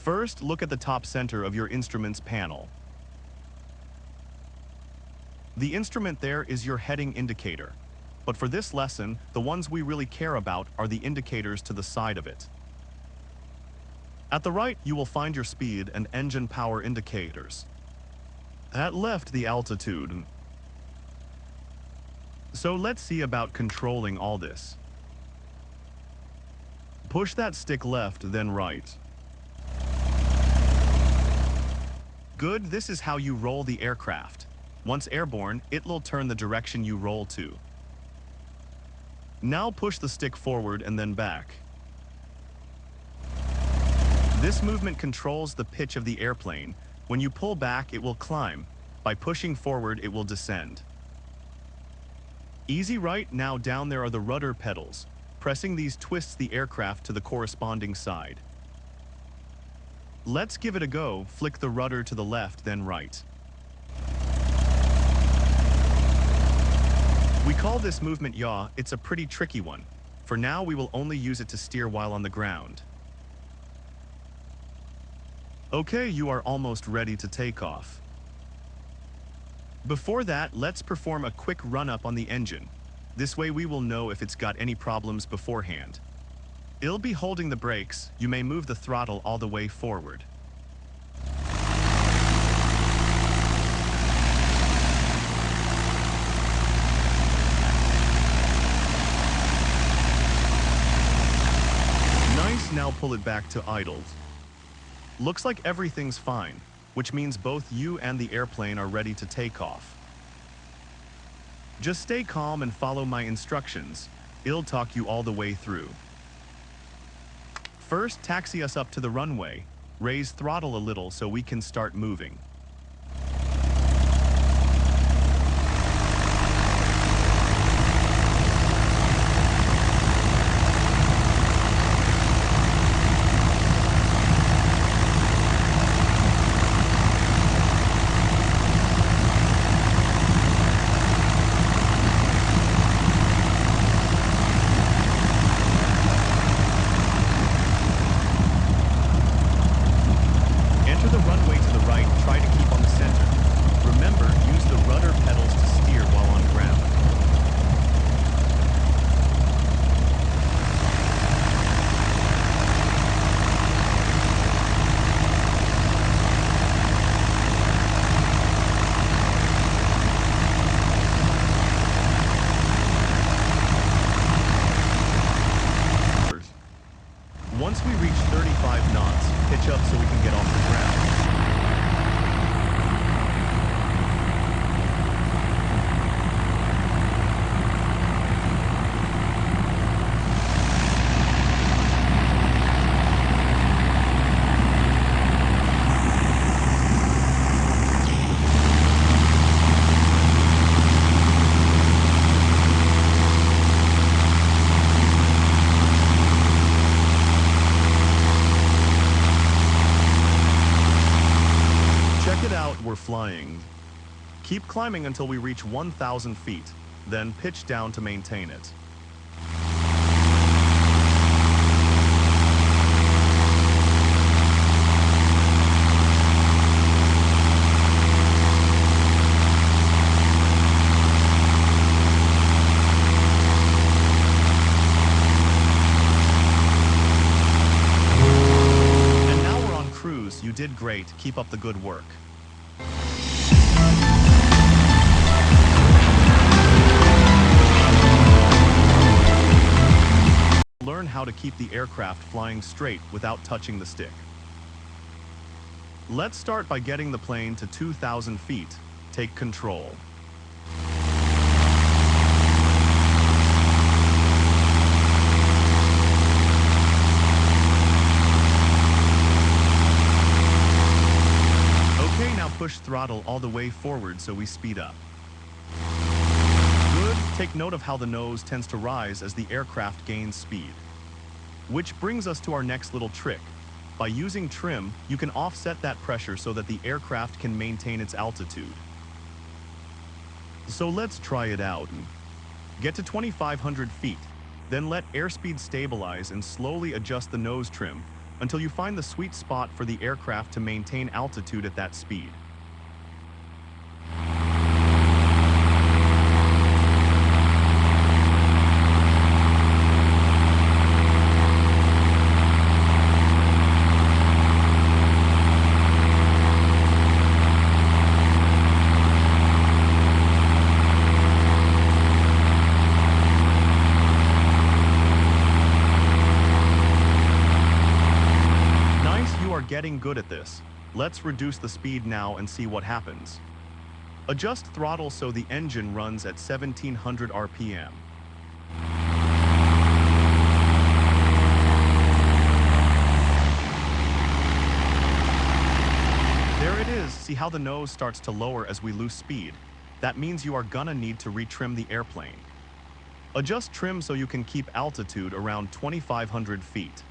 First, look at the top center of your instruments panel. The instrument there is your heading indicator. But for this lesson, the ones we really care about are the indicators to the side of it. At the right, you will find your speed and engine power indicators. At left, the altitude. So let's see about controlling all this. Push that stick left, then right. Good, this is how you roll the aircraft. Once airborne, it will turn the direction you roll to. Now push the stick forward and then back. This movement controls the pitch of the airplane. When you pull back, it will climb. By pushing forward, it will descend. Easy, right? Now down there are the rudder pedals. Pressing these twists the aircraft to the corresponding side. Let's give it a go. Flick the rudder to the left, then right. We call this movement yaw. It's a pretty tricky one. For now, we will only use it to steer while on the ground. Okay, you are almost ready to take off. Before that, let's perform a quick run-up on the engine. This way we will know if it's got any problems beforehand. It'll be holding the brakes. You may move the throttle all the way forward. Nice, now pull it back to idle. Looks like everything's fine, which means both you and the airplane are ready to take off. Just stay calm and follow my instructions. It'll talk you all the way through. First, taxi us up to the runway. Raise throttle a little so we can start moving. Once we reach 35 knots, pitch up so we can get off the ground. We're flying. Keep climbing until we reach 1,000 feet, then pitch down to maintain it. And now we're on cruise. You did great. Keep up the good work. Learn how to keep the aircraft flying straight without touching the stick. Let's start by getting the plane to 2,000 feet. Take control. Okay, now push throttle all the way forward so we speed up. Good. Take note of how the nose tends to rise as the aircraft gains speed. Which brings us to our next little trick. By using trim, you can offset that pressure so that the aircraft can maintain its altitude. So let's try it out. Get to 2,500 feet, then let airspeed stabilize and slowly adjust the nose trim. until you find the sweet spot for the aircraft to maintain altitude at that speed. Getting good at this. Let's reduce the speed now and see what happens. Adjust throttle so the engine runs at 1700 RPM. There it is. See how the nose starts to lower as we lose speed? That means you are gonna need to retrim the airplane. Adjust trim so you can keep altitude around 2500 feet.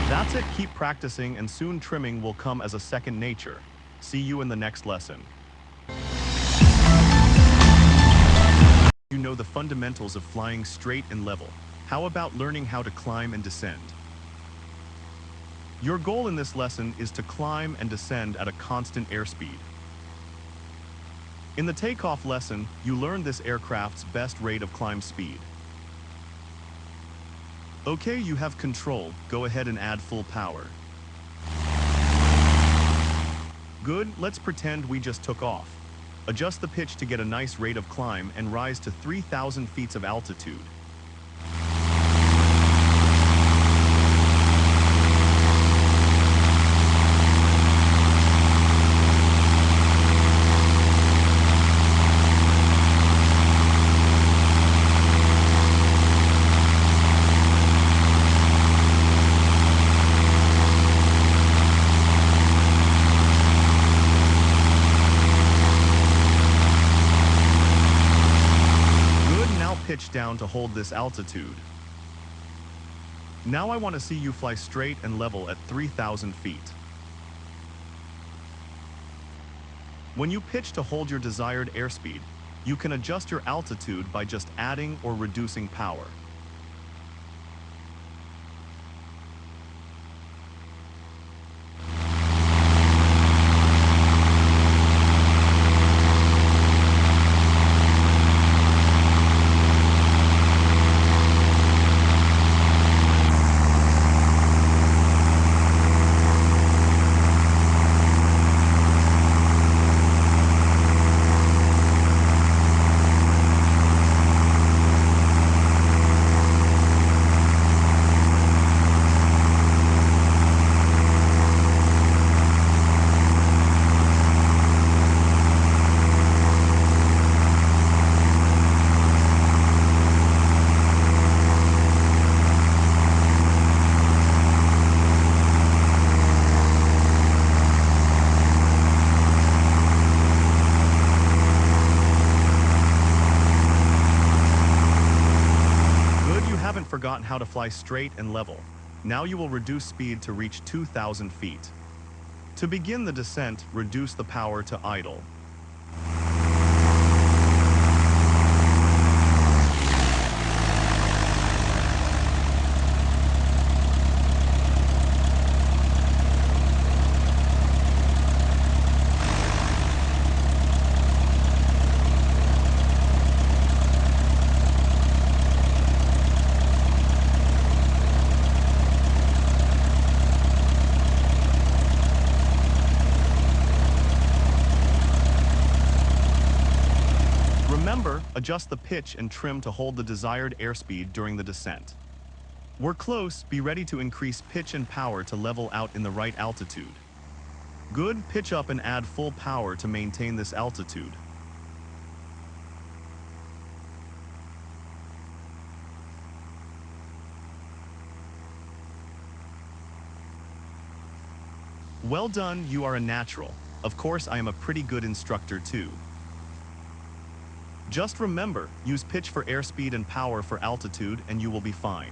That's it, keep practicing and soon trimming will come as a second nature. See you in the next lesson. You know the fundamentals of flying straight and level. How about learning how to climb and descend? Your goal in this lesson is to climb and descend at a constant airspeed. In the takeoff lesson, you learn this aircraft's best rate of climb speed. Okay, you have control. Go ahead and add full power. Good, let's pretend we just took off. Adjust the pitch to get a nice rate of climb and rise to 3000 feet of altitude. Pitch down to hold this altitude. Now I want to see you fly straight and level at 3000 feet. When you pitch to hold your desired airspeed, you can adjust your altitude by just adding or reducing power. Forgotten how to fly straight and level. Now you will reduce speed to reach 2000 feet. To begin the descent, reduce the power to idle. Remember, adjust the pitch and trim to hold the desired airspeed during the descent. We're close, be ready to increase pitch and power to level out in the right altitude. Good, pitch up and add full power to maintain this altitude. Well done, you are a natural. Of course, I am a pretty good instructor too. Just remember, use pitch for airspeed and power for altitude and you will be fine.